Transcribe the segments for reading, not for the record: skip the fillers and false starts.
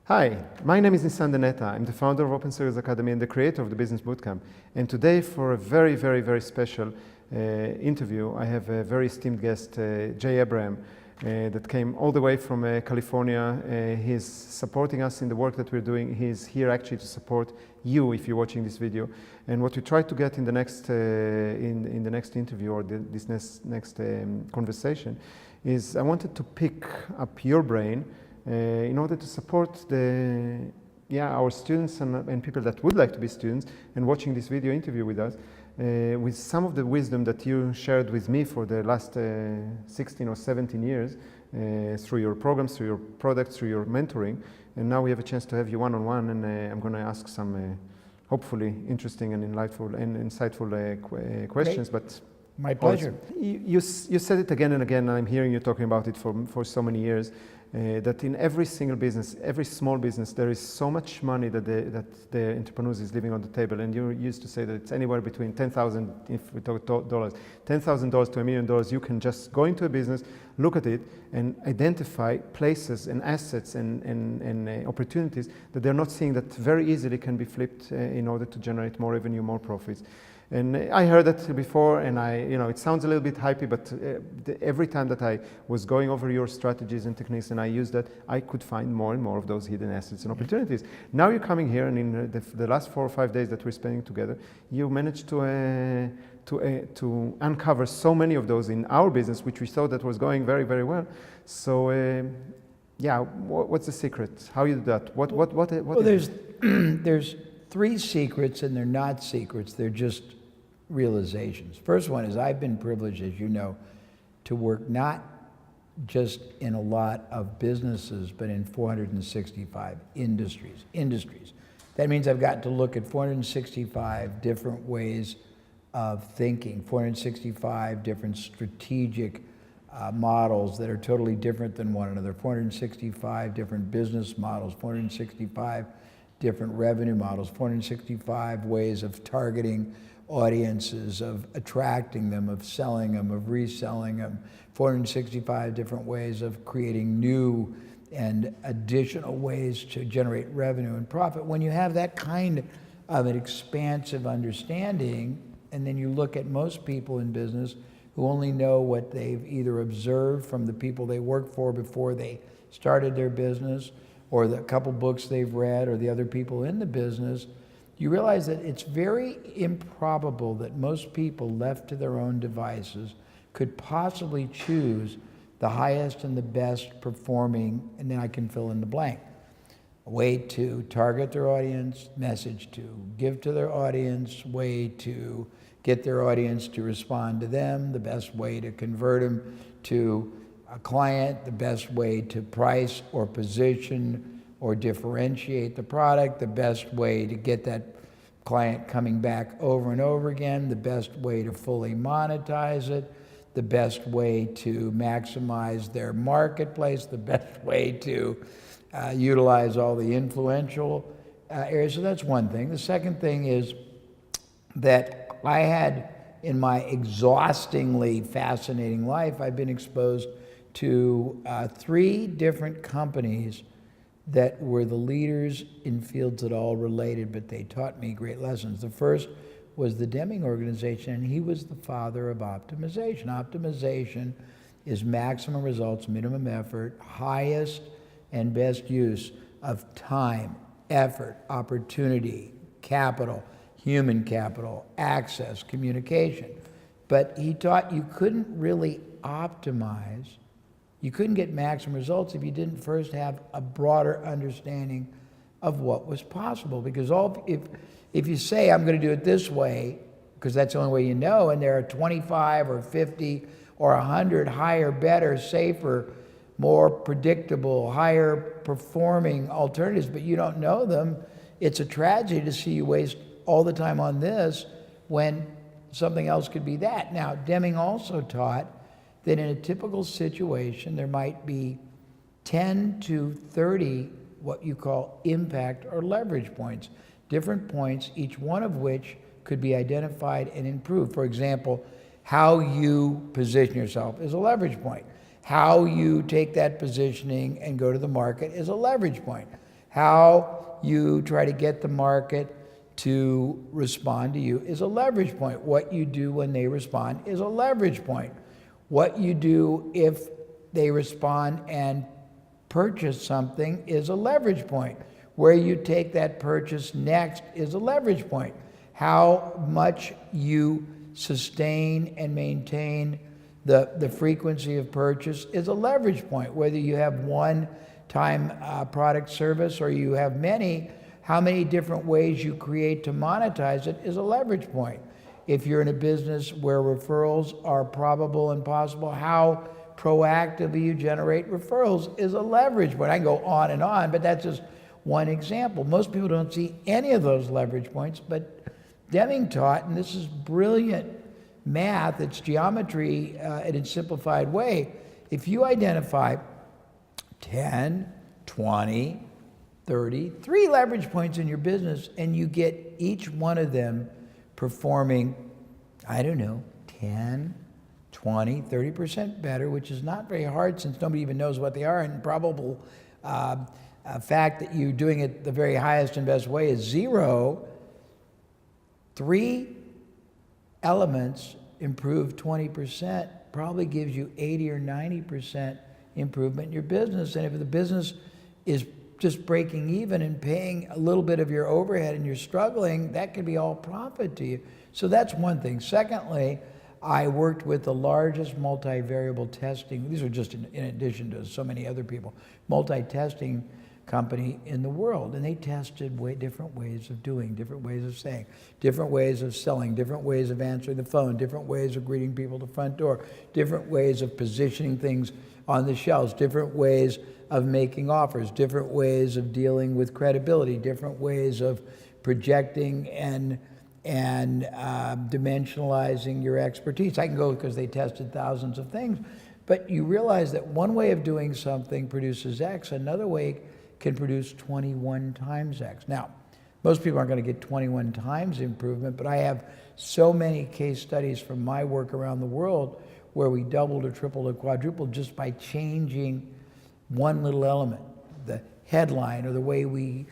Hi, my name is Nissan Daneta. I'm the founder of Open Sales Academy and the creator of the Business Bootcamp. And today, for a very, very, very special interview, I have a very esteemed guest, Jay Abraham, that came all the way from California. He's supporting us in the work that we're doing. He's here actually to support you if you're watching this video. And what we try to get in the next in the next interview or this next conversation is I wanted to pick up your brain in order to support our students and people that would like to be students and watching this video interview with us with some of the wisdom that you shared with me for the last 16 or 17 years through your programs, through your products, through your mentoring. And now we have a chance to have you one-on-one, and I'm going to ask some hopefully interesting and insightful questions. Great. But my pleasure. You said it again and again, and I'm hearing you talking about it for so many years, that in every single business, every small business, there is so much money that the entrepreneurs is leaving on the table. And you used to say that it's anywhere between $10,000, if we talk dollars, $10,000 to $1 million. You can just go into a business, look at it, and identify places and assets and opportunities that they're not seeing that very easily can be flipped in order to generate more revenue, more profits. And I heard that before, and it sounds a little bit hypey, but every time that I was going over your strategies and techniques and I used that, I could find more and more of those hidden assets and opportunities. Now you're coming here, and in the last 4 or 5 days that we're spending together, you managed to uncover so many of those in our business, which we thought that was going very, very well. So, what's the secret? How you do that? What Well, there's 3 secrets, and they're not secrets. They're just realizations. First one is I've been privileged, as you know, to work not just in a lot of businesses, but in 465 industries. That means I've got to look at 465 different ways of thinking, 465 different strategic models that are totally different than one another, 465 different business models, 465 different revenue models, 465 ways of targeting audiences, of attracting them, of selling them, of reselling them, 465 different ways of creating new and additional ways to generate revenue and profit. When you have that kind of an expansive understanding, and then you look at most people in business who only know what they've either observed from the people they worked for before they started their business, or the couple books they've read, or the other people in the business, you realize that it's very improbable that most people left to their own devices could possibly choose the highest and the best performing, and then I can fill in the blank. A way to target their audience, message to give to their audience, way to get their audience to respond to them, the best way to convert them to a client, the best way to price or position or differentiate the product, the best way to get that client coming back over and over again, the best way to fully monetize it, the best way to maximize their marketplace, the best way to utilize all the influential areas. So that's one thing. The second thing is that I had, in my exhaustingly fascinating life, I've been exposed to 3 different companies that were the leaders in fields that all related, but they taught me great lessons. The first was the Deming organization, and he was the father of optimization. Optimization is maximum results, minimum effort, highest and best use of time, effort, opportunity, capital, human capital, access, communication. But he taught you couldn't really optimize, you couldn't get maximum results if you didn't first have a broader understanding of what was possible. Because if you say, I'm going to do it this way, because that's the only way you know, and there are 25 or 50 or 100 higher, better, safer, more predictable, higher performing alternatives, but you don't know them, it's a tragedy to see you waste all the time on this when something else could be that. Now, Deming also taught that in a typical situation, there might be 10 to 30 what you call impact or leverage points, different points, each one of which could be identified and improved. For example, how you position yourself is a leverage point. How you take that positioning and go to the market is a leverage point. How you try to get the market to respond to you is a leverage point. What you do when they respond is a leverage point. What you do if they respond and purchase something is a leverage point. Where you take that purchase next is a leverage point. How much you sustain and maintain the frequency of purchase is a leverage point. Whether you have one time product service or you have many, how many different ways you create to monetize it is a leverage point. If you're in a business where referrals are probable and possible, how proactively you generate referrals is a leverage point. I can go on, but that's just one example. Most people don't see any of those leverage points, but Deming taught, and this is brilliant math, it's geometry in a simplified way. If you identify 10, 20, 30, 3 leverage points in your business, and you get each one of them performing, I don't know, 10, 20, 30% better, which is not very hard since nobody even knows what they are, and probable fact that you're doing it the very highest and best way is 0. 3 elements improve 20% probably gives you 80 or 90% improvement in your business. And if the business is just breaking even and paying a little bit of your overhead and you're struggling, that could be all profit to you. So that's one thing. Secondly, I worked with the largest multi-variable testing, these are just in addition to so many other people, multi-testing company in the world, and they tested different ways of doing, different ways of saying, different ways of selling, different ways of answering the phone, different ways of greeting people at the front door, different ways of positioning things on the shelves, different ways of making offers, different ways of dealing with credibility, different ways of projecting and dimensionalizing your expertise. I can go because they tested thousands of things, but you realize that one way of doing something produces X, another way can produce 21 times X. Now, most people aren't going to get 21 times improvement, but I have so many case studies from my work around the world where we doubled or tripled or quadrupled just by changing one little element, the headline or the way we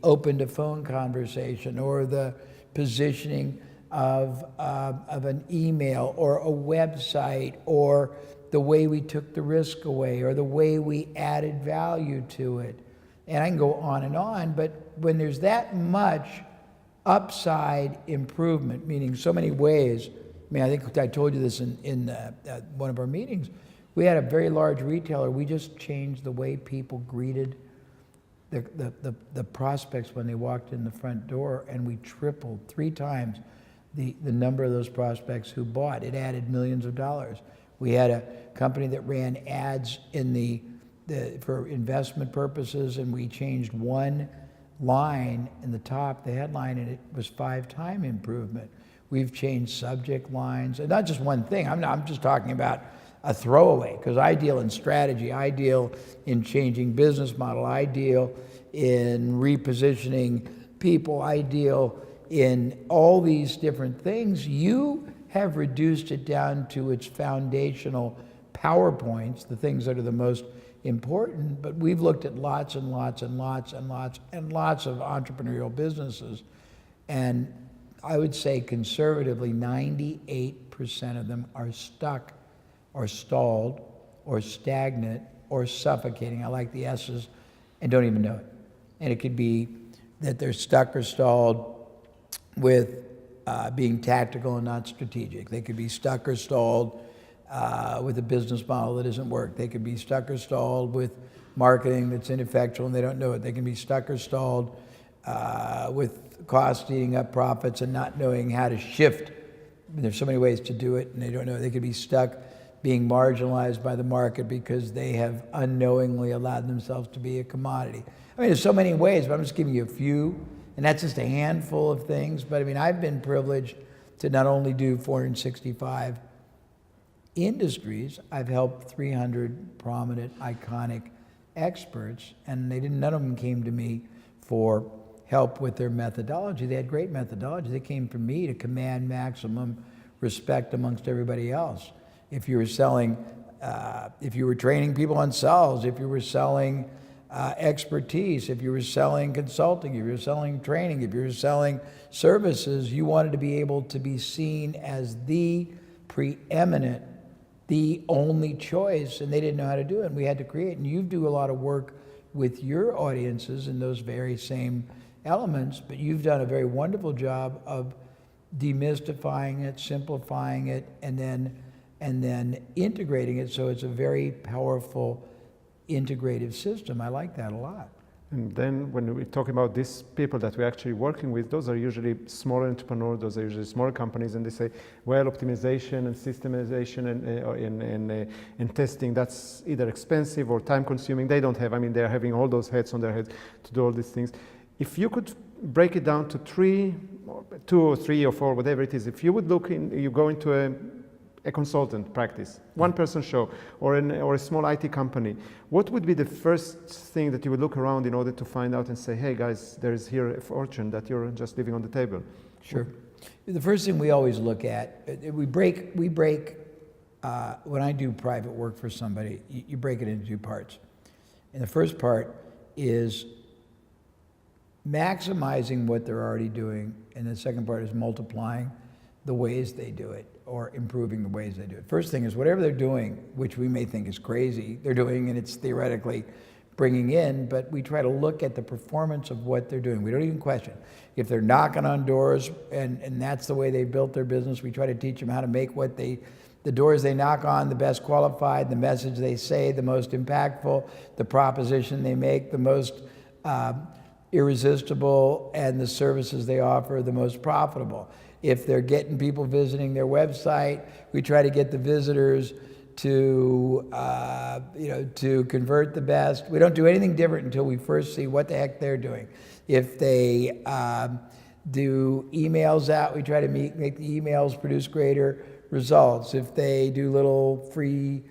opened a phone conversation or the positioning of an email or a website or the way we took the risk away or the way we added value to it. And I can go on, but when there's that much upside improvement, meaning so many ways, I think I told you this in one of our meetings, we had a very large retailer, we just changed the way people greeted the prospects when they walked in the front door, and we tripled 3 times the number of those prospects who bought. It added millions of dollars. We had a company that ran ads in for investment purposes, and we changed one line in the top, the headline, and it was 5-time improvement. We've changed subject lines, and not just one thing. I'm just talking about a throwaway, because I deal in strategy, I deal in changing business model, I deal in repositioning people, I deal in all these different things. You have reduced it down to its foundational PowerPoints, the things that are the most important, but we've looked at lots and lots and lots and lots and lots of entrepreneurial businesses, and I would say conservatively 98% of them are stuck or stalled or stagnant or suffocating. I like the S's, and don't even know it. And it could be that they're stuck or stalled with being tactical and not strategic. They could be stuck or stalled with a business model that doesn't work. They could be stuck or stalled with marketing that's ineffectual and they don't know it. They can be stuck or stalled with costs eating up profits and not knowing how to shift. There's so many ways to do it and they don't know. They could be stuck being marginalized by the market because they have unknowingly allowed themselves to be a commodity. There's so many ways, but I'm just giving you a few. And that's just a handful of things. But I've been privileged to not only do 465 industries, I've helped 300 prominent, iconic experts, and none of them came to me for help with their methodology. They had great methodology. They came from me to command maximum respect amongst everybody else. If you were selling, if you were training people on sales, if you were selling expertise, if you were selling consulting, if you were selling training, if you were selling services, you wanted to be able to be seen as the preeminent, the only choice, and they didn't know how to do it, and we had to create. And you do a lot of work with your audiences in those very same elements, but you've done a very wonderful job of demystifying it, simplifying it, and then integrating it so it's a very powerful integrative system. I like that a lot. And then when we're talking about these people that we're actually working with, those are usually smaller entrepreneurs, those are usually smaller companies, and they say, well, optimization and systemization and testing, that's either expensive or time consuming. They don't have, I mean, they're having all those heads on their heads to do all these things. If you could break it down to 2 or 3 or 4, whatever it is, if you would look in, you go into a consultant practice, one person show, or a small IT company, what would be the first thing that you would look around in order to find out and say, hey guys, there is here a fortune that you're just leaving on the table? Sure. The first thing we always look at, we break when I do private work for somebody, you break it into 2 parts. And the first part is maximizing what they're already doing, and the second part is multiplying the ways they do it, or improving the ways they do it. First thing is whatever they're doing, which we may think is crazy, they're doing and it's theoretically bringing in, but we try to look at the performance of what they're doing. We don't even question. If they're knocking on doors and that's the way they built their business, we try to teach them how to make the doors they knock on the best qualified, the message they say the most impactful, the proposition they make the most irresistible, and the services they offer the most profitable. If they're getting people visiting their website, we try to get the visitors to convert the best. We don't do anything different until we first see what the heck they're doing. If they do emails out, we try to make the emails produce greater results. If they do little free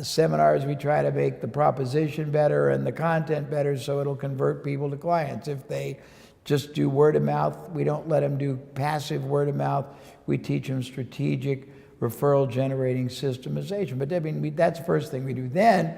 seminars, we try to make the proposition better and the content better so it'll convert people to clients. If they just do word of mouth, we don't let them do passive word of mouth. We teach them strategic referral generating systemization. But I mean, that's the first thing we do. Then,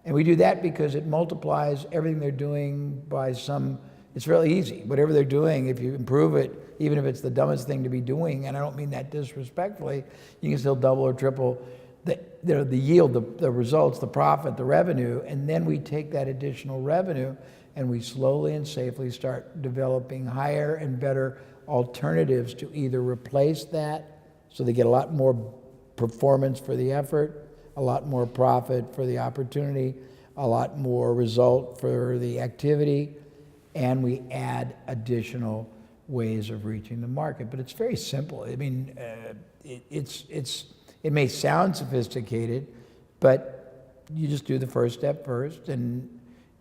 and we do that because it multiplies everything they're doing by it's really easy. Whatever they're doing, if you improve it, even if it's the dumbest thing to be doing, and I don't mean that disrespectfully, you can still double or triple the yield, the results, the profit, the revenue, and then we take that additional revenue and we slowly and safely start developing higher and better alternatives to either replace that, so they get a lot more performance for the effort, a lot more profit for the opportunity, a lot more result for the activity, and we add additional ways of reaching the market. But it's very simple. I mean, it may sound sophisticated, but you just do the first step first, and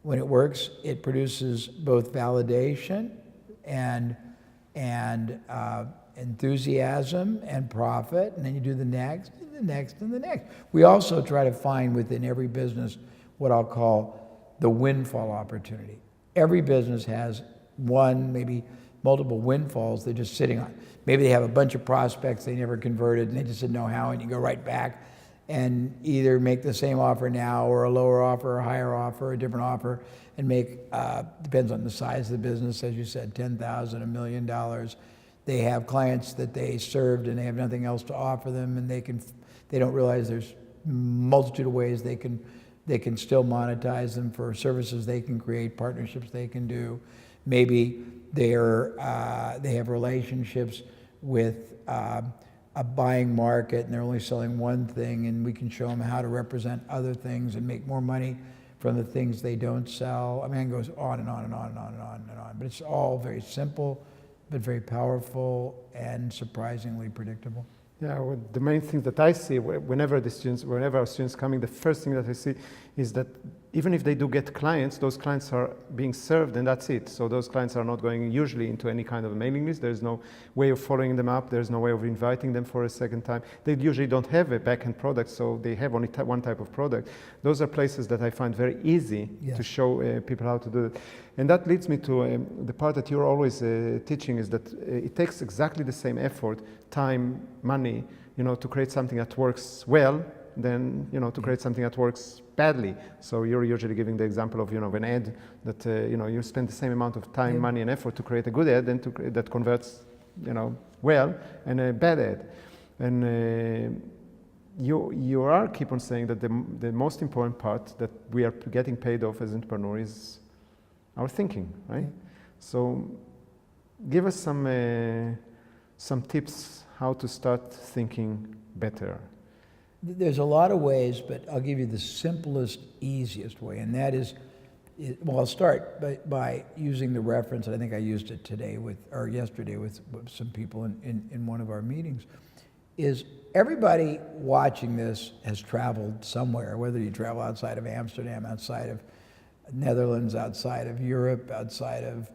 when it works, it produces both validation and enthusiasm and profit, and then you do the next, and the next, and the next. We also try to find within every business what I'll call the windfall opportunity. Every business has one, maybe multiple windfalls they're just sitting on. Maybe they have a bunch of prospects they never converted and they just didn't know how, and you go right back and either make the same offer now or a lower offer or a higher offer or a different offer, and make, depends on the size of the business, as you said, $10,000, $1 million. They have clients that they served and they have nothing else to offer them, and they don't realize there's a multitude of ways they can still monetize them for services they can create, partnerships they can do. Maybe they have relationships with a buying market and they're only selling one thing, and we can show them how to represent other things and make more money from the things they don't sell. I mean, it goes on and on and on and on and on and on. But it's all very simple, but very powerful and surprisingly predictable. Yeah, well, the main thing that I see whenever our students coming, the first thing that I see is that even if they do get clients, those clients are being served and that's it. So those clients are not going usually into any kind of a mailing list. There's no way of following them up. There's no way of inviting them for a second time. They usually don't have a back-end product, so they have only one type of product. Those are places that I find very easy to show people how to do it. And that leads me to the part that you're always teaching, is that it takes exactly the same effort, time, money, to create something that works well than to create something that works badly. So you're usually giving the example of of an ad that you spend the same amount of time, money, and effort to create a good ad and that converts well, and a bad ad. And you are keep on saying that the most important part that we are getting paid off as entrepreneurs is our thinking, right? So give us some tips how to start thinking better. There's a lot of ways, but I'll give you the simplest, easiest way, and that is, well, I'll start by using the reference, and I think I used it yesterday with some people in one of our meetings, is everybody watching this has traveled somewhere, whether you travel outside of Amsterdam, outside of Netherlands, outside of Europe, outside of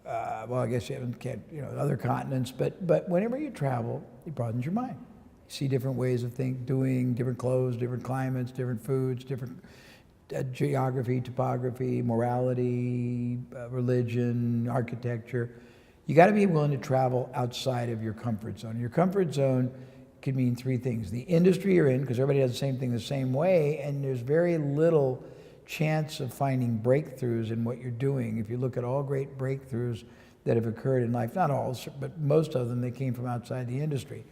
well, I guess you can't, other continents, but whenever you travel, it broadens your mind. You see different ways of doing, different clothes, different climates, different foods, different geography, topography, morality, religion, architecture. You got to be willing to travel outside of your comfort zone. Your comfort zone could mean three things. The industry you're in, because everybody does the same thing the same way, and there's very little chance of finding breakthroughs in what you're doing. If you look at all great breakthroughs that have occurred in life, not all, but most of them, they came from outside the industry.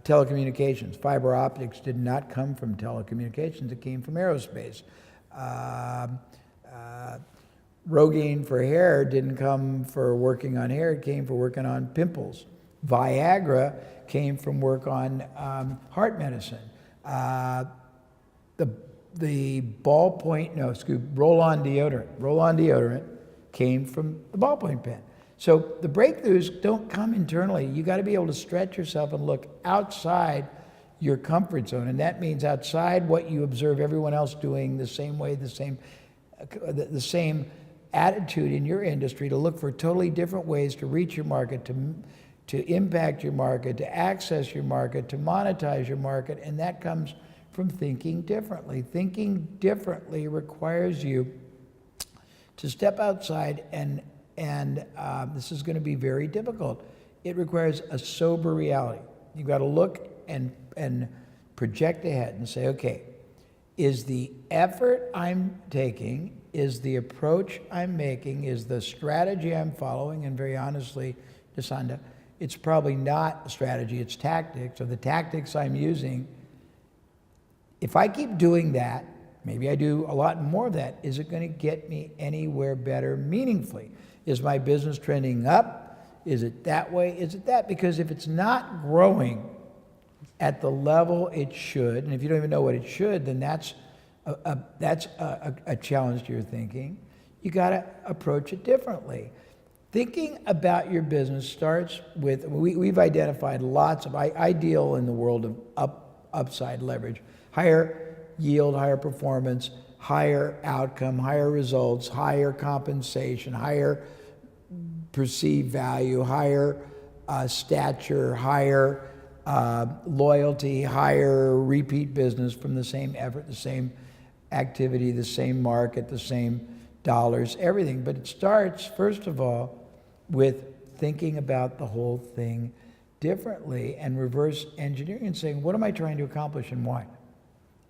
Telecommunications, fiber optics did not come from telecommunications, it came from aerospace. Rogaine for hair didn't come for working on hair, it came for working on pimples. Viagra came from work on heart medicine. The roll-on deodorant came from the ballpoint pen. So the breakthroughs don't come internally. You got to be able to stretch yourself and look outside your comfort zone, and that means outside what you observe everyone else doing the same way, the same attitude in your industry, to look for totally different ways to reach your market, to impact your market, to access your market, to monetize your market, and that comes from thinking differently. Thinking differently requires you to step outside, and this is going to be very difficult. It requires a sober reality. You've got to look and project ahead and say, okay, is the effort I'm taking, is the approach I'm making, is the strategy I'm following, and very honestly, Desanda, it's probably not a strategy, it's tactics, or the tactics I'm using. If I keep doing that, maybe I do a lot more of that, is it going to get me anywhere better meaningfully? Is my business trending up? Is it that way? Is it that? Because if it's not growing at the level it should, and if you don't even know what it should, then that's a challenge to your thinking. You got to approach it differently. Thinking about your business starts with, we've identified lots of, I deal in the world of upside leverage, higher yield, higher performance, higher outcome, higher results, higher compensation, higher perceived value, higher stature, higher loyalty, higher repeat business from the same effort, the same activity, the same market, the same dollars, everything. But it starts, first of all, with thinking about the whole thing differently and reverse engineering and saying, what am I trying to accomplish and why?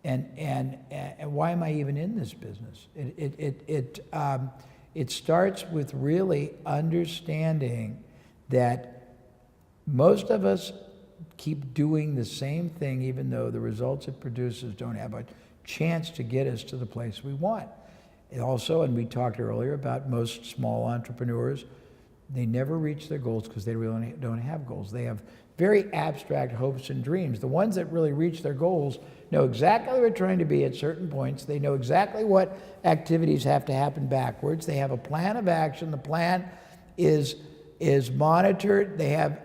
And why am I even in this business? It starts with really understanding that most of us keep doing the same thing even though the results it produces don't have a chance to get us to the place we want. It also, and we talked earlier about most small entrepreneurs, they never reach their goals because they really don't have goals. They have very abstract hopes and dreams. The ones that really reach their goals know exactly where they're trying to be at certain points. They know exactly what activities have to happen backwards. They have a plan of action. The plan is monitored. They have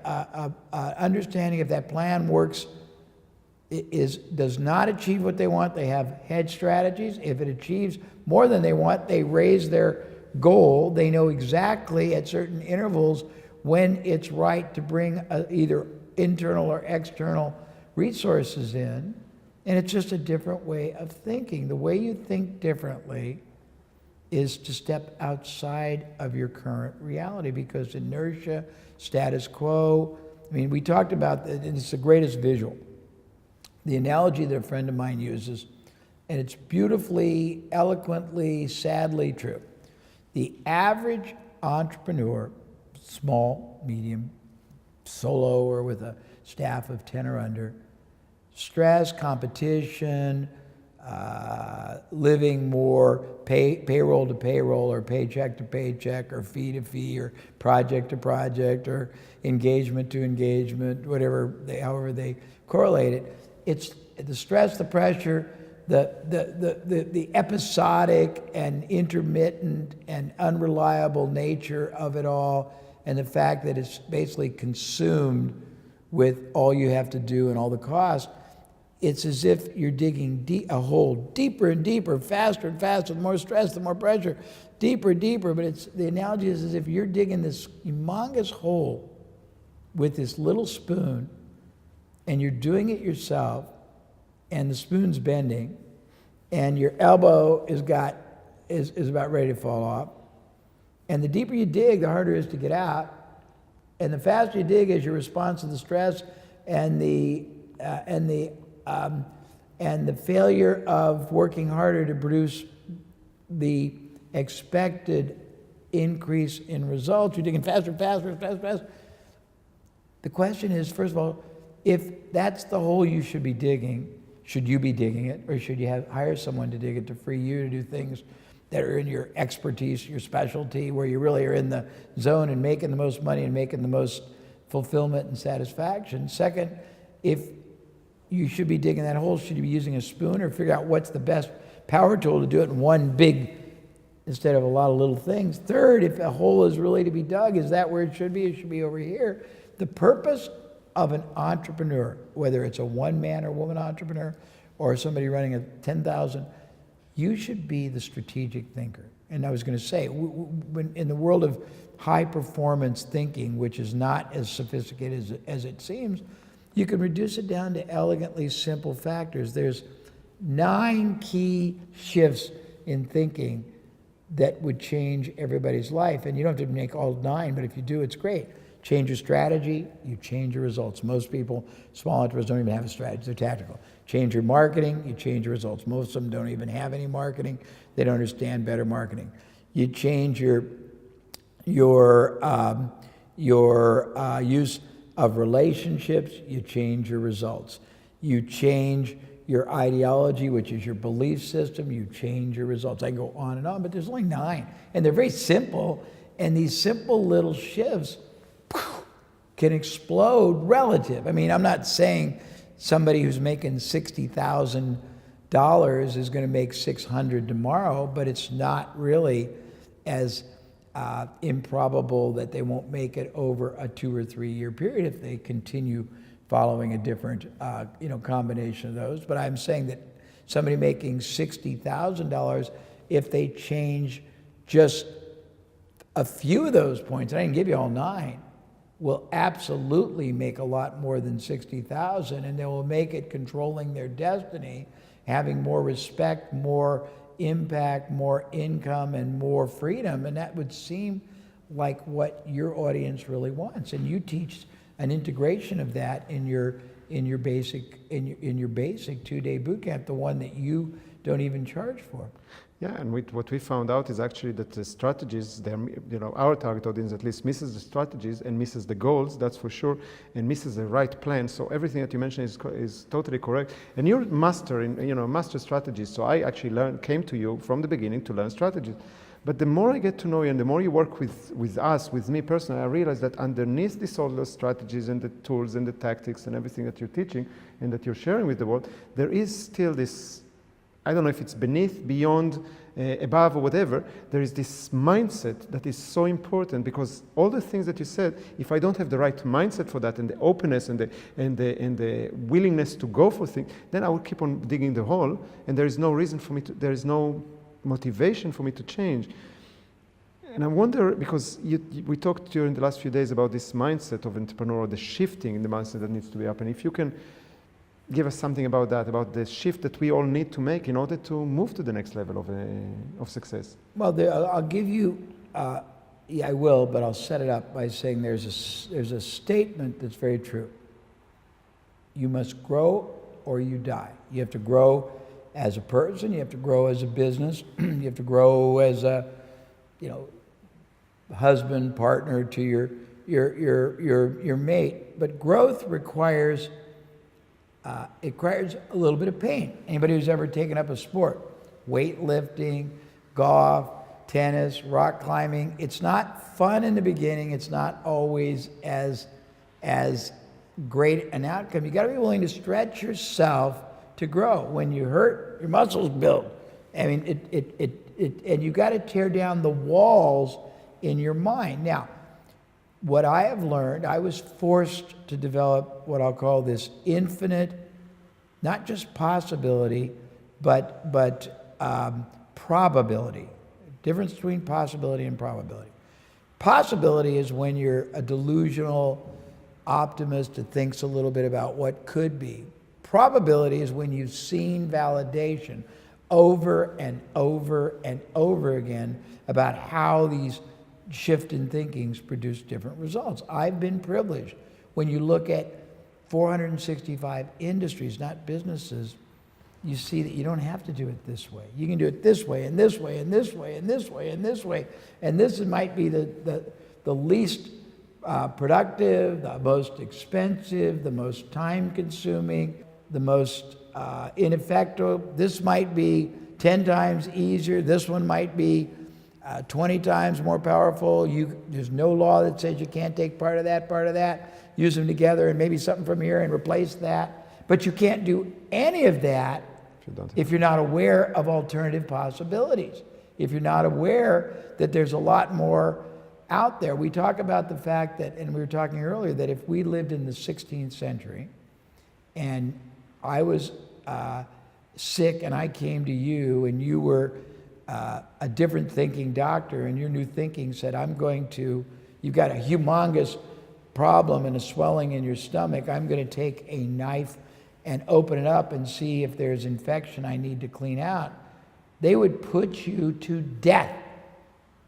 understanding if that plan works, does not achieve what they want, they have hedge strategies. If it achieves more than they want, they raise their goal. They know exactly at certain intervals when it's right to bring either internal or external resources in. And it's just a different way of thinking. The way you think differently is to step outside of your current reality, because inertia, status quo, I mean, we talked about, and it's the greatest visual. the analogy that a friend of mine uses, and it's beautifully, eloquently, sadly true. The average entrepreneur, small, medium, solo, or with a staff of 10 or under, stress, competition, living more payroll to payroll or paycheck to paycheck or fee to fee or project to project or engagement to engagement, however they correlate it. It's the stress, the pressure, the episodic and intermittent and unreliable nature of it all, and the fact that it's basically consumed with all you have to do and all the cost. It's as if you're digging a hole deeper and deeper, faster and faster, the more stress, the more pressure, deeper and deeper. But the analogy is as if you're digging this humongous hole with this little spoon, and you're doing it yourself, and the spoon's bending, and your elbow is about ready to fall off. And the deeper you dig, the harder it is to get out. And the faster you dig is your response to the stress and the failure of working harder to produce the expected increase in results. You're digging faster, faster, faster, faster. The question is, first of all, if that's the hole you should be digging, should you be digging it, or should you hire someone to dig it to free you to do things that are in your expertise, your specialty, where you really are in the zone and making the most money and making the most fulfillment and satisfaction? Second, if you should be digging that hole, should you be using a spoon, or figure out what's the best power tool to do it in one big instead of a lot of little things? Third, if a hole is really to be dug, is that where it should be? It should be over here. The purpose of an entrepreneur, whether it's a one-man or woman entrepreneur or somebody running a 10,000, you should be the strategic thinker. And I was going to say, when in the world of high-performance thinking, which is not as sophisticated as it seems, you can reduce it down to elegantly simple factors. There's 9 key shifts in thinking that would change everybody's life. And you don't have to make all 9, but if you do, it's great. Change your strategy, you change your results. Most people, small entrepreneurs, don't even have a strategy, they're tactical. Change your marketing, you change your results. Most of them don't even have any marketing, they don't understand better marketing. You change your use of relationships, you change your results. You change your ideology, which is your belief system, you change your results. I can go on and on, but there's only 9. And they're very simple, and these simple little shifts can explode relative. I mean, I'm not saying somebody who's making $60,000 is going to make $600 tomorrow, but it's not really as improbable that they won't make it over a 2 or 3 year period if they continue following a different combination of those. But I'm saying that somebody making $60,000, if they change just a few of those points, and I didn't give you all 9, will absolutely make a lot more than 60,000, and they will make it controlling their destiny, having more respect, more impact, more income, and more freedom. And that would seem like what your audience really wants. And you teach an integration of that in your basic 2-day boot camp, the one that you don't even charge for. Yeah, and what we found out is actually that the strategies, our target audience at least misses the strategies and misses the goals, that's for sure, and misses the right plan. So everything that you mentioned is totally correct. And you're master master strategies. So I actually came to you from the beginning to learn strategies. But the more I get to know you and the more you work with us, with me personally, I realize that underneath all those strategies and the tools and the tactics and everything that you're teaching and that you're sharing with the world, there is still this, I don't know if it's beneath, beyond, above, or whatever, there is this mindset that is so important, because all the things that you said, if I don't have the right mindset for that and the openness and the willingness to go for things, then I will keep on digging the hole, and there is no reason for me to, there is no motivation for me to change. And I wonder, because we talked during the last few days about this mindset of entrepreneur, the shifting in the mindset that needs to be happening. If you can give us something about that, about the shift that we all need to make in order to move to the next level of success. Well, I'll give you, I will, but I'll set it up by saying there's a statement that's very true. You must grow or you die. You have to grow as a person, you have to grow as a business, you have to grow as a, husband, partner to your mate. But growth requires it requires a little bit of pain. Anybody who's ever taken up a sport, weightlifting, golf, tennis, rock climbing, it's not fun in the beginning. It's not always as great an outcome. You got to be willing to stretch yourself to grow. When you hurt, your muscles build. I mean, and you got to tear down the walls in your mind. Now, what I have learned, I was forced to develop what I'll call this infinite, not just possibility, but probability. Difference between possibility and probability. Possibility is when you're a delusional optimist that thinks a little bit about what could be. Probability is when you've seen validation over and over and over again about how these shift in thinkings produce different results. I've been privileged. When you look at 465 industries, not businesses, you see that you don't have to do it this way. You can do it this way and this way and this way and this way and this way. And this might be the least productive, the most expensive, the most time-consuming, the most ineffective. This might be 10 times easier. This one might be 20 times more powerful. There's no law that says you can't take part of that, use them together, and maybe something from here and replace that. But you can't do any of that if you're not aware of alternative possibilities. If you're not aware that there's a lot more out there. We talk about the fact that, and we were talking earlier, that if we lived in the 16th century and I was sick and I came to you and you were a different thinking doctor and your new thinking said, you've got a humongous problem and a swelling in your stomach, I'm going to take a knife and open it up and see if there's infection I need to clean out, they would put you to death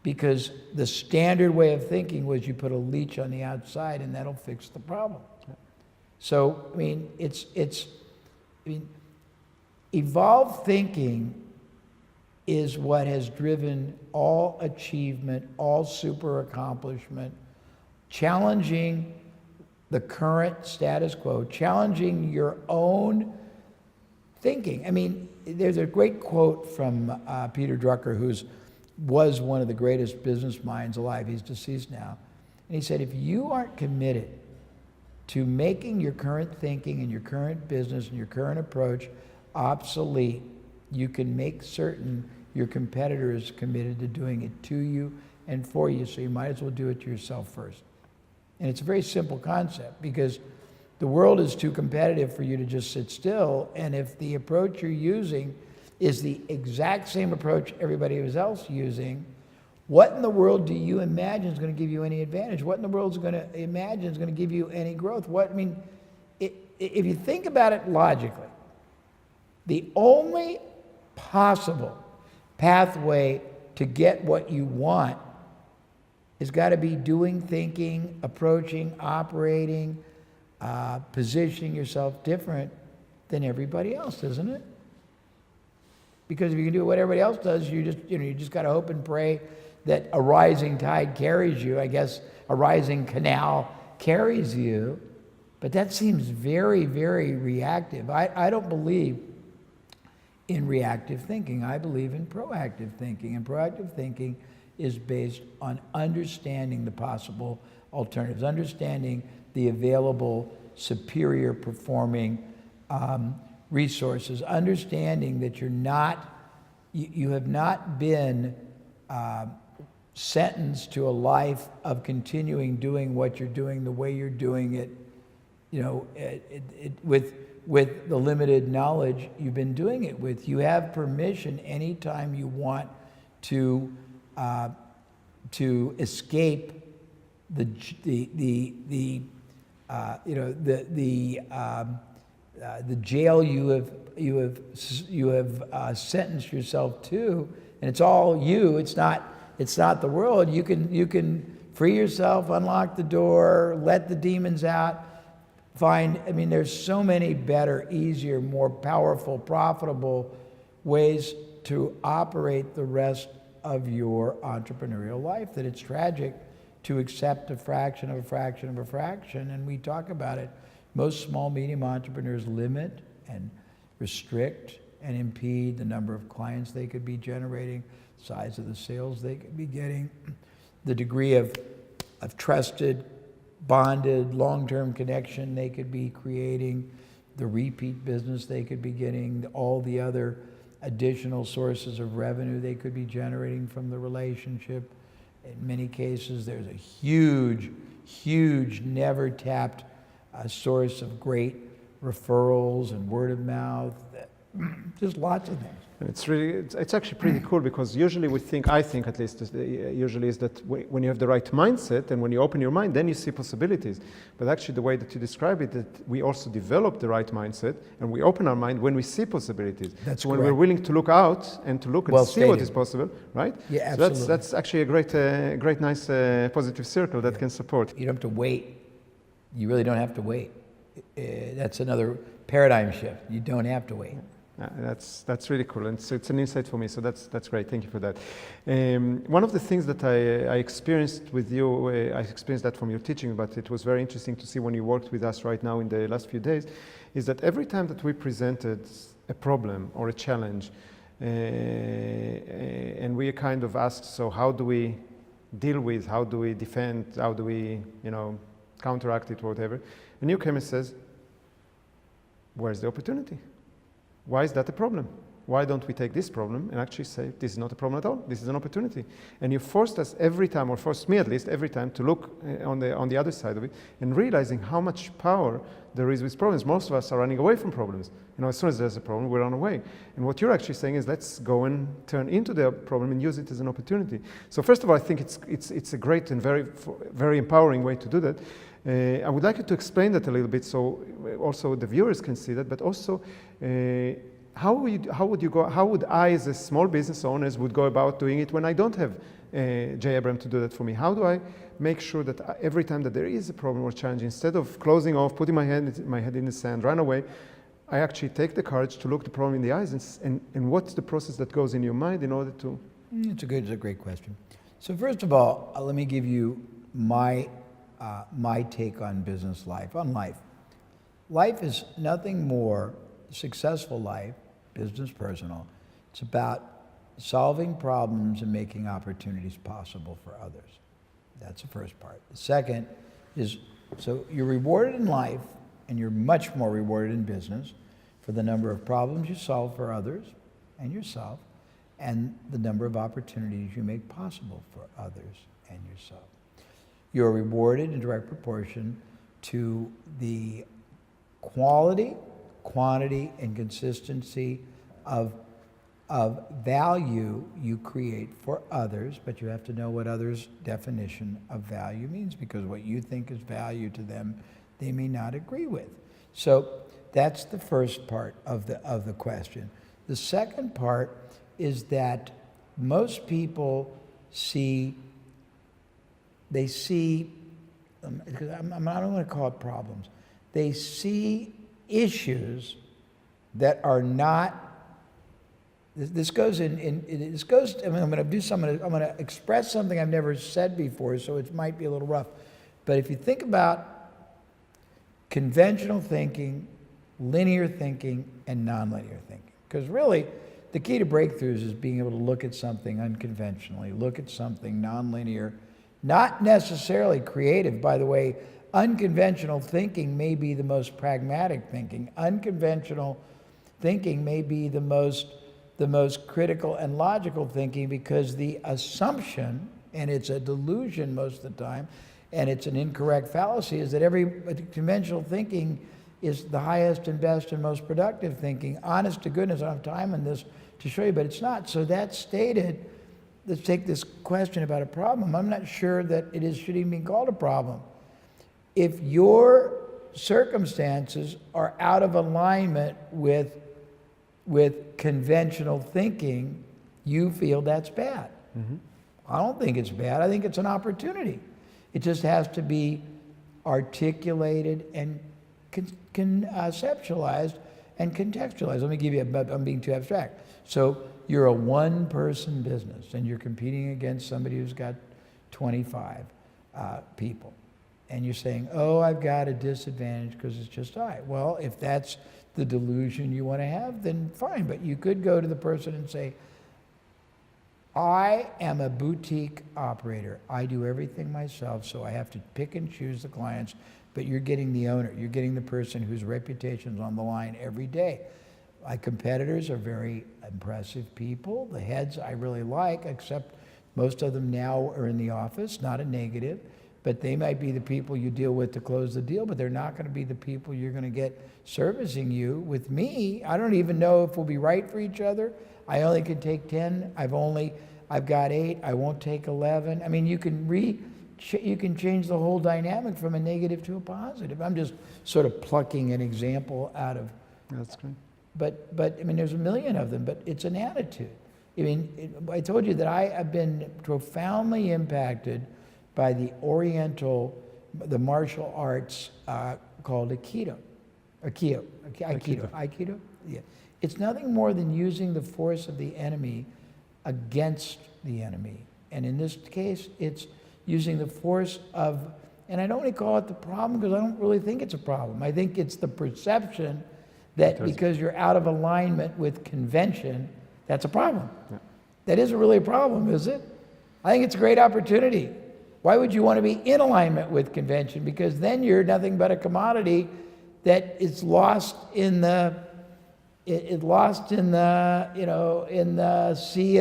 because the standard way of thinking was you put a leech on the outside and that'll fix the problem. So, I mean, evolved thinking is what has driven all achievement, all super accomplishment, challenging the current status quo, challenging your own thinking. I mean, there's a great quote from Peter Drucker, who was one of the greatest business minds alive. He's deceased now. And he said, if you aren't committed to making your current thinking and your current business and your current approach obsolete, you can make certain your competitor is committed to doing it to you and for you, so you might as well do it to yourself first. And it's a very simple concept because the world is too competitive for you to just sit still, and if the approach you're using is the exact same approach everybody else is using, what in the world do you imagine is going to give you any advantage? What in the world is going to imagine is going to give you any growth? If you think about it logically, the only possible pathway to get what you want has got to be doing, thinking, approaching, operating, positioning yourself different than everybody else, isn't it? Because if you can do what everybody else does, you just got to hope and pray that a rising tide carries you. I guess a rising canal carries you. But that seems very, very reactive. I don't believe in reactive thinking. I believe in proactive thinking. And proactive thinking is based on understanding the possible alternatives, understanding the available superior performing resources, understanding that you have not been sentenced to a life of continuing doing what you're doing the way you're doing it, with the limited knowledge you've been doing it with. You have permission anytime you want to escape the jail you have sentenced yourself to, and it's all you. It's not the world. You can free yourself, unlock the door, let the demons out, I mean, there's so many better, easier, more powerful, profitable ways to operate the rest of your entrepreneurial life that it's tragic to accept a fraction of a fraction of a fraction. And we talk about it. Most small, medium entrepreneurs limit and restrict and impede the number of clients they could be generating, size of the sales they could be getting, the degree of trusted, bonded, long-term connection they could be creating, the repeat business they could be getting, all the other additional sources of revenue they could be generating from the relationship. In many cases, there's a huge, huge, never tapped source of great referrals and word of mouth, just lots of things. And it's actually pretty cool, because usually I think at least, usually is that when you have the right mindset and when you open your mind, then you see possibilities. But actually the way that you describe it, that we also develop the right mindset and we open our mind when we see possibilities. That's so when correct. we're willing to look out and to look and Well see what stated. is possible, right? Yeah, so absolutely. that's actually a great, nice positive circle that can support. You don't have to wait. You really don't have to wait. That's another paradigm shift. You don't have to wait. That's really cool, and so it's an insight for me. So that's great. Thank you for that. One of the things that I experienced with you, I experienced that from your teaching, but it was very interesting to see when you worked with us right now in the last few days, is that every time that we presented a problem or a challenge, and we kind of asked, so how do we deal with, how do we defend, how do we, counteract it, or whatever, and you came and says, where's the opportunity? Why is that a problem? Why don't we take this problem and actually say, this is not a problem at all, this is an opportunity? And you forced us every time, or forced me at least every time, to look on the other side of it and realizing how much power there is with problems. Most of us are running away from problems. As soon as there's a problem, we run away. And what you're actually saying is, let's go and turn into the problem and use it as an opportunity. So first of all, I think it's a great and very empowering way to do that. I would like you to explain that a little bit, so also the viewers can see that, but also how would I, as a small business owner, would go about doing it when I don't have Jay Abraham to do that for me? How do I make sure that every time that there is a problem or challenge, instead of closing off, putting my head in the sand, run away, I actually take the courage to look the problem in the eyes and what's the process that goes in your mind in order to... It's a great question. So first of all, let me give you my take on business life, on life. Life is nothing more, successful life, business, personal. It's about solving problems and making opportunities possible for others. That's the first part. The second is, so you're rewarded in life, and you're much more rewarded in business for the number of problems you solve for others and yourself, and the number of opportunities you make possible for others and yourself. You're rewarded in direct proportion to the quality, quantity, and consistency of value you create for others, but you have to know what others' definition of value means, because what you think is value to them, they may not agree with. So that's the first part of the question. The second part is that most people see, I don't want to call it problems. They see issues that are not. This goes I'm going to express something I've never said before, so it might be a little rough. But if you think about conventional thinking, linear thinking, and nonlinear thinking, because really the key to breakthroughs is being able to look at something unconventionally, look at something nonlinear, not necessarily creative. By the way, unconventional thinking may be the most pragmatic thinking. Unconventional thinking may be the most critical and logical thinking, because the assumption, and it's a delusion most of the time, and it's an incorrect fallacy, is that every conventional thinking is the highest and best and most productive thinking. Honest to goodness, I don't have time in this to show you, but it's not. So that stated, let's take this question about a problem. I'm not sure that should even be called a problem. If your circumstances are out of alignment with conventional thinking, you feel that's bad. Mm-hmm. I don't think it's bad. I think it's an opportunity. It just has to be articulated and conceptualized and contextualized. Let me give you, I'm being too abstract. So you're a one-person business and you're competing against somebody who's got 25 people. And you're saying, oh, I've got a disadvantage because it's just I. Well, if that's the delusion you want to have, then fine. But you could go to the person and say, I am a boutique operator. I do everything myself, so I have to pick and choose the clients, but you're getting the owner. You're getting the person whose reputation's on the line every day. My competitors are very impressive people. The heads I really like, except most of them now are in the office, not a negative, but they might be the people you deal with to close the deal, but they're not going to be the people you're going to get servicing you. With me, I don't even know if we'll be right for each other. I only can take 10. I've got 8. I won't take 11. I mean, you can change the whole dynamic from a negative to a positive. I'm just sort of plucking an example out of. That's great. But I mean, there's a million of them. But it's an attitude. I mean, I told you that I have been profoundly impacted by the martial arts called Aikido. Yeah. It's nothing more than using the force of the enemy against the enemy. And in this case, it's using the force of, and I don't want to call it the problem because I don't really think it's a problem. I think it's the perception that because you're out of alignment with convention, that's a problem. Yeah. That isn't really a problem, is it? I think it's a great opportunity. Why would you want to be in alignment with convention? Because then you're nothing but a commodity that is lost in the in the sea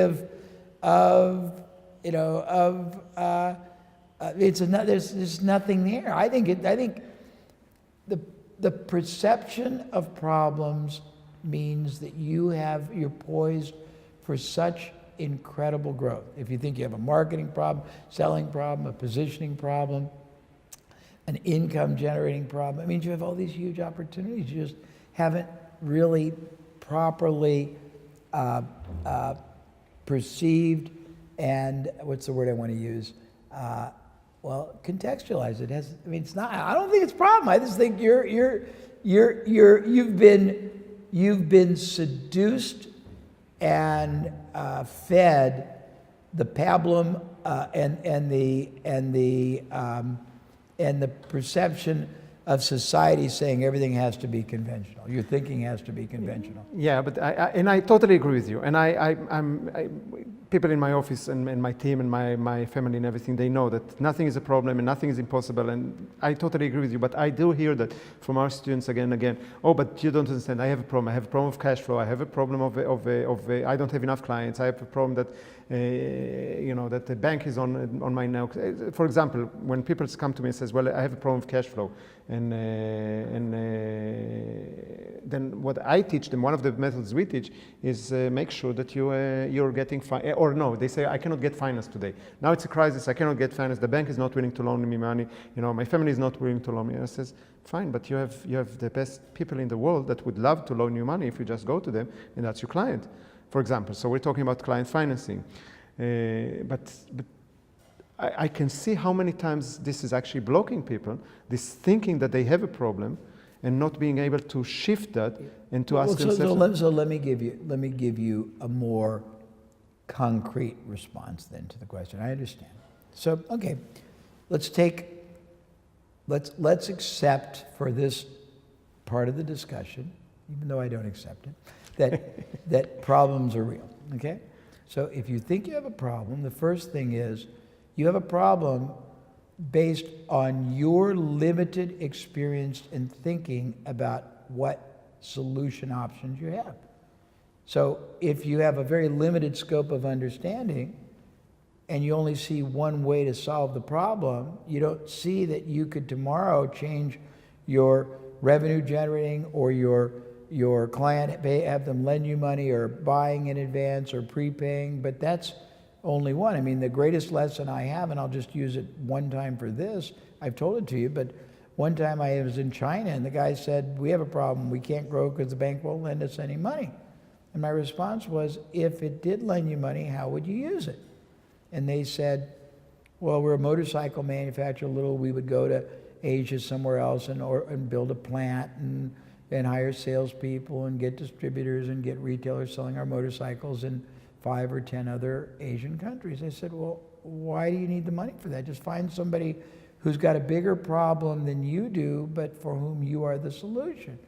there's nothing there. I think the perception of problems means that you're poised for such incredible growth. If you think you have a marketing problem, selling problem, a positioning problem, an income generating problem, it means you have all these huge opportunities. You just haven't really properly perceived and what's the word I want to use? Contextualize it. It's not. I don't think it's a problem. I just think you've been seduced and fed the pablum and the perception of society saying everything has to be conventional. Your thinking has to be conventional. Yeah, but I totally agree with you. And people in my office and my team and my family and everything, they know that nothing is a problem and nothing is impossible. And I totally agree with you. But I do hear that from our students again and again. Oh, but you don't understand. I have a problem. I have a problem of cash flow. I have a problem of I don't have enough clients. I have a problem that that the bank is on my now. For example, when people come to me and says, well, I have a problem of cash flow. And then what I teach them, one of the methods we teach is make sure that you're getting or no, they say I cannot get finance today. Now it's a crisis, I cannot get finance. The bank is not willing to loan me money. My family is not willing to loan me. And I says, fine, but you have the best people in the world that would love to loan you money if you just go to them, and that's your client, for example. So we're talking about client financing, but I can see how many times this is actually blocking people, this thinking that they have a problem and not being able to shift that and to ask themselves. So let me give you a more concrete response then to the question. I understand. So, okay, let's accept for this part of the discussion, even though I don't accept it, that problems are real, okay? So if you think you have a problem, the first thing is you have a problem based on your limited experience in thinking about what solution options you have. So if you have a very limited scope of understanding and you only see one way to solve the problem, you don't see that you could tomorrow change your revenue generating or your client, have them lend you money or buying in advance or prepaying, but that's only one. I mean, the greatest lesson I have, and I'll just use it one time for this, I've told it to you, but one time I was in China and the guy said, we have a problem, we can't grow because the bank won't lend us any money. And my response was, if it did lend you money, how would you use it? And they said, well, we're a motorcycle manufacturer, we would go to Asia somewhere else and build a plant and hire salespeople and get distributors and get retailers selling our motorcycles in 5 or 10 other Asian countries. I said, well, why do you need the money for that? Just find somebody who's got a bigger problem than you do, but for whom you are the solution.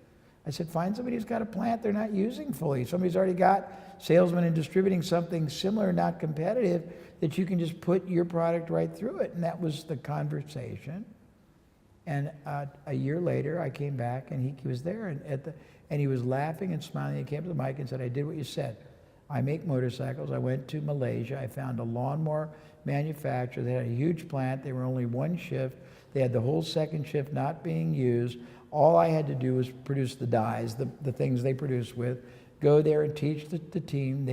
I said, find somebody who's got a plant they're not using fully. Somebody's already got salesmen and distributing something similar, not competitive, that you can just put your product right through it. And that was the conversation. And a year later, I came back, and he was there, and he was laughing and smiling. He came to the mic and said, I did what you said. I make motorcycles. I went to Malaysia. I found a lawnmower manufacturer. They had a huge plant. They were only one shift. They had the whole second shift not being used. All I had to do was produce the dies, the things they produce with, go there and teach the team.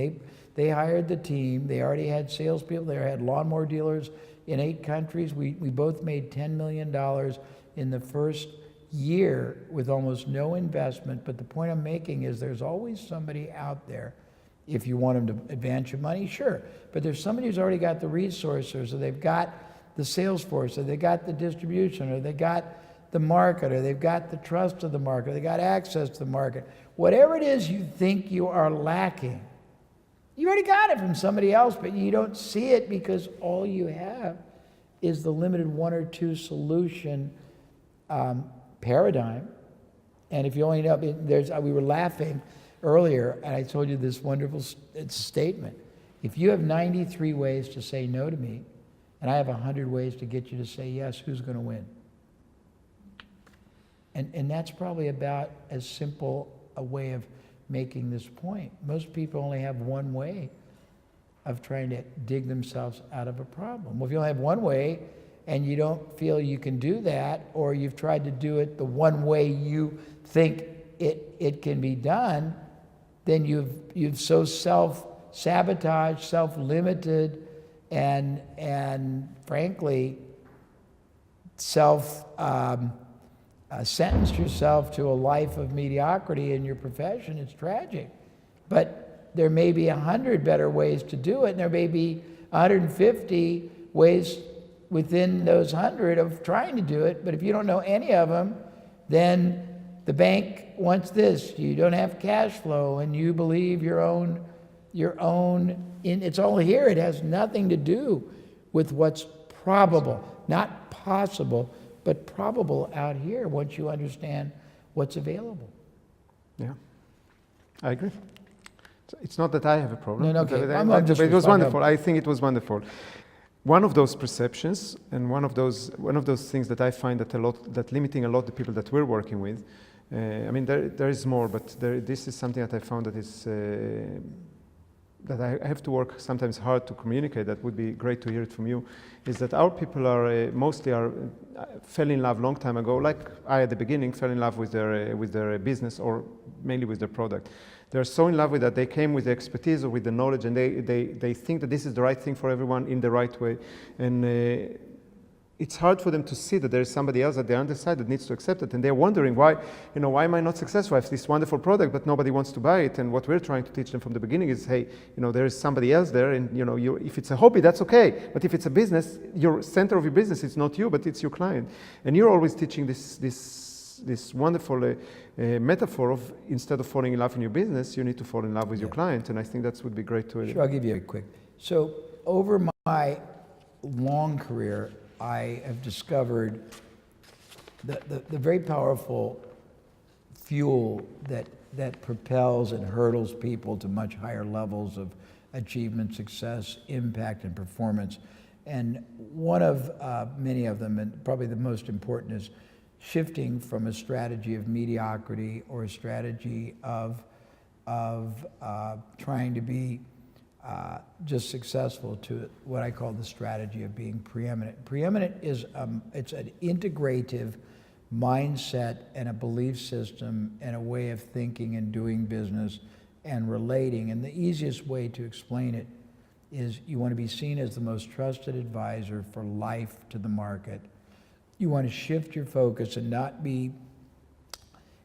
They hired the team. They already had salespeople. They had lawnmower dealers in 8 countries. We both made $10 million in the first year with almost no investment. But the point I'm making is there's always somebody out there. If you want them to advance your money, sure. But there's somebody who's already got the resources, or they've got the sales force, or they got the distribution, or they got the market, or they've got the trust of the market, or they got access to the market. Whatever it is you think you are lacking, you already got it from somebody else, but you don't see it because all you have is the limited 1 or 2 solution paradigm. And if you only know, we were laughing earlier, and I told you this wonderful statement. If you have 93 ways to say no to me, and I have 100 ways to get you to say yes, who's going to win? And that's probably about as simple a way of making this point. Most people only have one way of trying to dig themselves out of a problem. Well, if you only have one way and you don't feel you can do that, or you've tried to do it the one way you think it can be done, then you've so self-sabotaged, self-limited, and frankly, sentenced yourself to a life of mediocrity in your profession. It's tragic. But there may be 100 better ways to do it, and there may be 150 ways within those 100 of trying to do it. But if you don't know any of them, then the bank wants this. You don't have cash flow, and you believe your own. It's all here. It has nothing to do with what's probable, not possible, but probable out here once you understand what's available. Yeah, I agree. It's not that I have a problem. No, okay. But it was wonderful. I think it was wonderful. One of those perceptions, and one of those things that I find that limiting a lot the people that we're working with. I mean, there is more, but this is something that I found that is that I have to work sometimes hard to communicate. That would be great to hear it from you. Is that our people are mostly fell in love long time ago, like I at the beginning fell in love with their business, or mainly with their product. They're so in love with that they came with the expertise or with the knowledge, and they think that this is the right thing for everyone in the right way, and it's hard for them to see that there is somebody else at the other side that needs to accept it, and they're wondering why am I not successful? I have this wonderful product, but nobody wants to buy it. And what we're trying to teach them from the beginning is, hey, there is somebody else there, and if it's a hobby, that's okay. But if it's a business, your center of your business is not you, but it's your client. And you're always teaching this wonderful metaphor of, instead of falling in love in your business, you need to fall in love with your client. And I think that would be great to. Sure, I'll give you a quick. So over my long career, I have discovered the very powerful fuel that propels and hurdles people to much higher levels of achievement, success, impact, and performance. And one of many of them, and probably the most important, is shifting from a strategy of mediocrity or a strategy of trying to be just successful to what I call the strategy of being preeminent. Preeminent is it's an integrative mindset and a belief system and a way of thinking and doing business and relating. And the easiest way to explain it is you want to be seen as the most trusted advisor for life to the market. You want to shift your focus and not be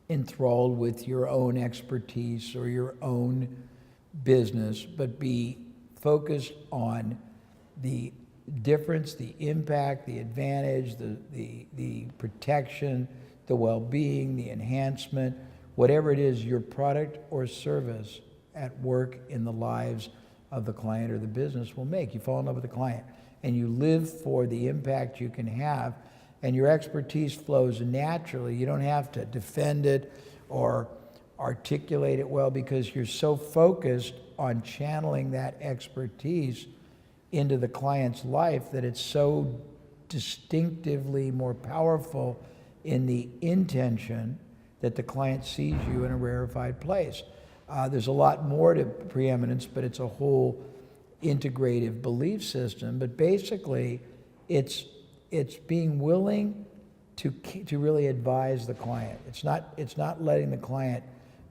enthralled with your own expertise or your own business, but be focused on the difference, the impact, the advantage, the protection, the well-being, the enhancement, whatever it is, your product or service at work in the lives of the client or the business will make. You fall in love with the client and you live for the impact you can have, and your expertise flows naturally. You don't have to defend it or articulate it well because you're so focused on channeling that expertise into the client's life that it's so distinctively more powerful in the intention that the client sees you in a rarefied place. There's a lot more to preeminence, but it's a whole integrative belief system. But basically, it's being willing to really advise the client. It's not letting the client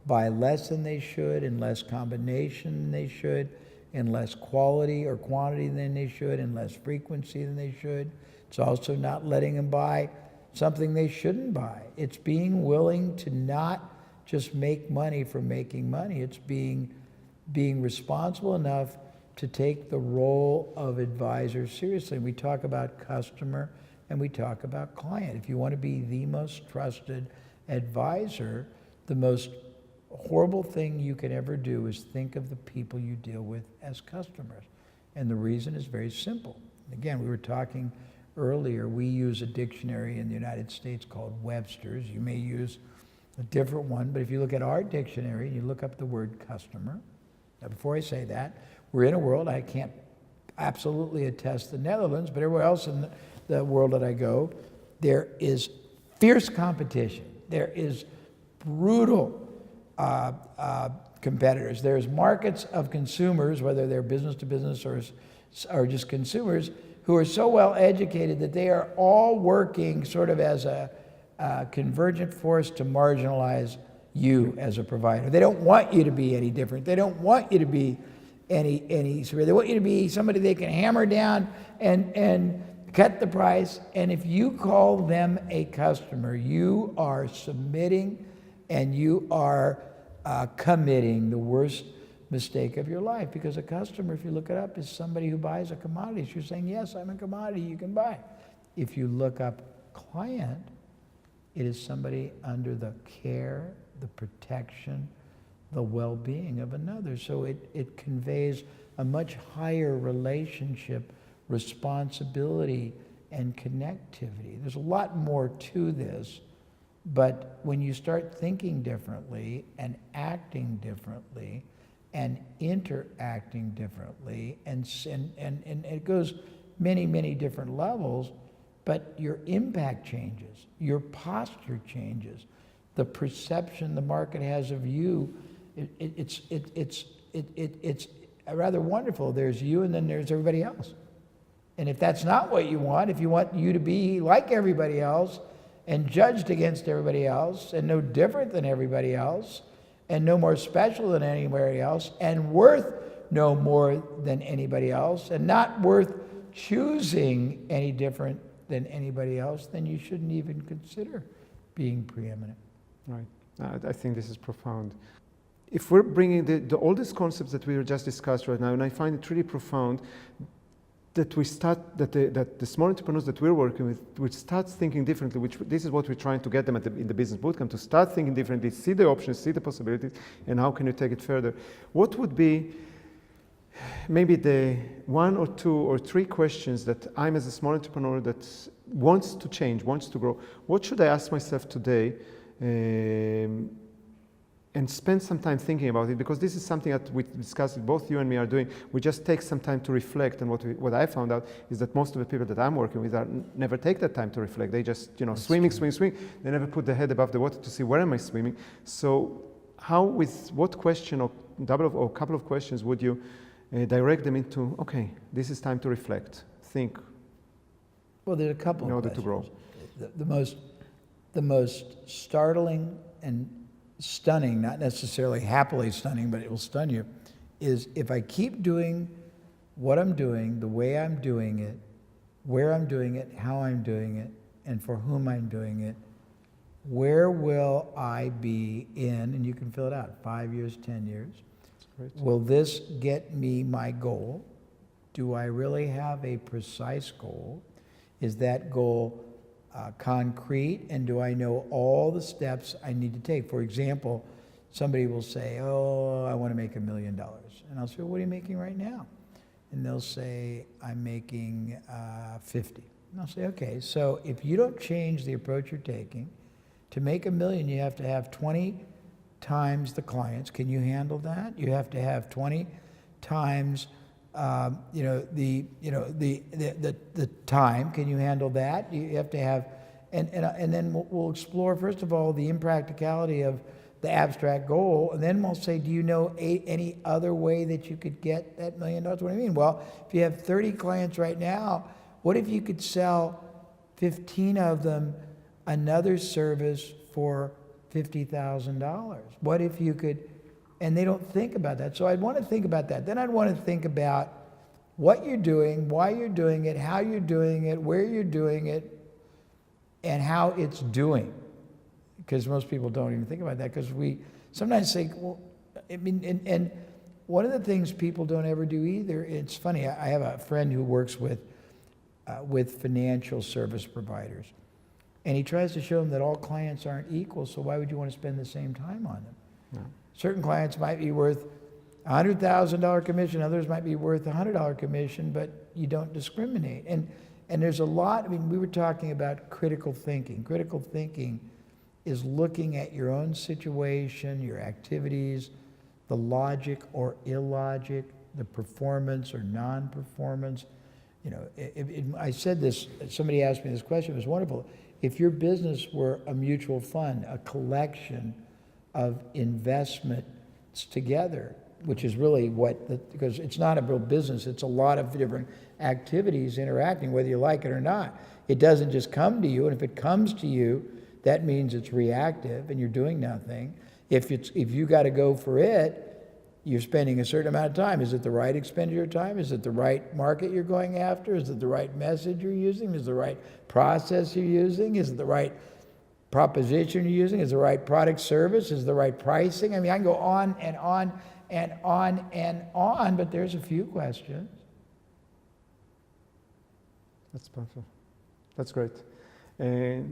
buy less than they should, in less combination than they should, in less quality or quantity than they should, in less frequency than they should. It's also not letting them buy something they shouldn't buy. It's being willing to not just make money for making money. It's being responsible enough to take the role of advisor seriously. We talk about customer and we talk about client. If you want to be the most trusted advisor, the most horrible thing you can ever do is think of the people you deal with as customers. And the reason is very simple. Again, we were talking earlier, we use a dictionary in the United States called Webster's. You may use a different one, but if you look at our dictionary and you look up the word customer, now before I say that, we're in a world, I can't absolutely attest the Netherlands, but everywhere else in the world that I go, there is fierce competition. There is brutal competitors. There's markets of consumers, whether they're business to business or just consumers, who are so well educated that they are all working sort of as a convergent force to marginalize you as a provider. They don't want you to be any different. They don't want you to be any superior. They want you to be somebody they can hammer down and cut the price. And if you call them a customer, you are submitting and you are committing the worst mistake of your life, because a customer, if you look it up, is somebody who buys a commodity. So you're saying, yes, I'm a commodity you can buy. If you look up client, it is somebody under the care, the protection, the well-being of another. So it conveys a much higher relationship, responsibility, and connectivity. There's a lot more to this, but when you start thinking differently and acting differently and interacting differently, and it goes many, many different levels, but your impact changes, your posture changes, the perception the market has of you. It's rather wonderful. There's you, and then there's everybody else. And if that's not what you want, if you want you to be like everybody else and judged against everybody else and no different than everybody else and no more special than anybody else and worth no more than anybody else and not worth choosing any different than anybody else, then you shouldn't even consider being preeminent. Right. I think this is profound. If we're bringing all these concepts that we just discussed right now, and I find it really profound, that the small entrepreneurs that we're working with would start thinking differently, this is what we're trying to get them in the business bootcamp, to start thinking differently, see the options, see the possibilities, and how can you take it further. What would be maybe the 1 or 2 or 3 questions that I'm, as a small entrepreneur that wants to change, wants to grow, what should I ask myself today, and spend some time thinking about it? Because this is something that we discussed, both you and me are doing. We just take some time to reflect, and what I found out is that most of the people that I'm working with never take that time to reflect. They just, swim. They never put their head above the water to see, where am I swimming? So with what question or a couple of questions would you direct them into, okay, this is time to reflect, think? Well, there are a couple in order of to grow. The most startling and stunning, not necessarily happily stunning, but it will stun you, is if I keep doing what I'm doing, the way I'm doing it, where I'm doing it, how I'm doing it, and for whom I'm doing it, where will I be in, and you can fill it out, 5 years, 10 years. Will this get me my goal? do I really have a precise goal? Is that goal concrete, and do I know all the steps I need to take? For example, somebody will say, oh, I want to make $1 million. And I'll say, well, what are you making right now? And they'll say, I'm making 50. And I'll say, okay, so if you don't change the approach you're taking, to make $1 million, you have to have 20 times the clients. Can you handle that? You have to have 20 times the time. Can you handle that? You have to have, and then we'll explore, first of all, the impracticality of the abstract goal, and then we'll say, do you know any other way that you could get that $1 million? What do I mean? Well, if you have 30 clients right now, what if you could sell 15 of them another service for $50,000? What if you could, and they don't think about that. So I'd want to think about that. Then I'd want to think about what you're doing, why you're doing it, how you're doing it, where you're doing it, and how it's doing. Because most people don't even think about that, because we sometimes say, well, I mean, and one of the things people don't ever do either, it's funny, I have a friend who works with financial service providers, and he tries to show them that all clients aren't equal, so why would you want to spend the same time on them? No. Certain clients might be worth $100,000 commission, others might be worth $100 commission, but you don't discriminate. And there's a lot, I mean, we were talking about critical thinking. Critical thinking is looking at your own situation, your activities, the logic or illogic, the performance or non-performance. You know, I said this, somebody asked me this question, it was wonderful. If your business were a mutual fund, a collection of investments together, which is really because it's not a real business, it's a lot of different activities interacting, whether you like it or not. It doesn't just come to you, and if it comes to you, that means it's reactive and you're doing nothing. If you got to go for it, you're spending a certain amount of time. Is it the right expenditure of time? Is it the right market you're going after? Is it the right message you're using? Is it the right process you're using? Is it the right proposition you're using? Is it the right product service? Is it the right pricing? I mean, I can go on and on and on and on, but there's a few questions. That's perfect. That's great.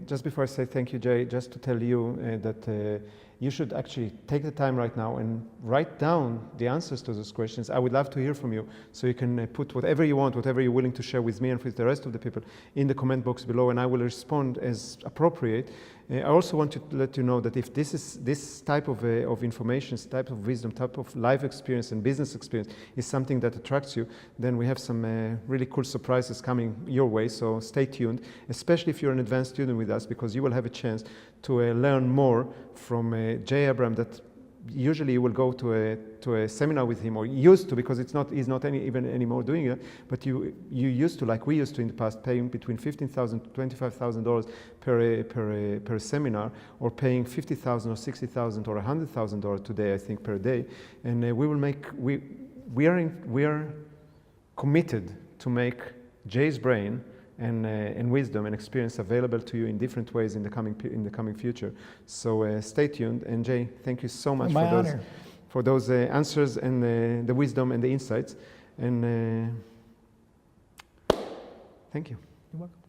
Just before I say thank you, Jay, just to tell you that you should actually take the time right now and write down the answers to those questions. I would love to hear from you, so you can put whatever you want, whatever you're willing to share with me and with the rest of the people in the comment box below, and I will respond as appropriate. I also want to let you know that if this type of information, this type of wisdom, type of life experience and business experience is something that attracts you, then we have some really cool surprises coming your way, so stay tuned, especially if you're an advanced student with us, because you will have a chance to learn more from Jay Abram, that usually you will go to a seminar with him, or used to, because he's not even anymore doing it, but you used to, like we used to in the past, paying between $15,000 to $25,000 per seminar, or paying $50,000 or $60,000 or $100,000 today, I think, per day. And we are committed to make Jay's brain and wisdom and experience available to you in different ways in the coming future. So stay tuned. And Jay, thank you so much for those answers and the wisdom and the insights. And thank you. You're welcome.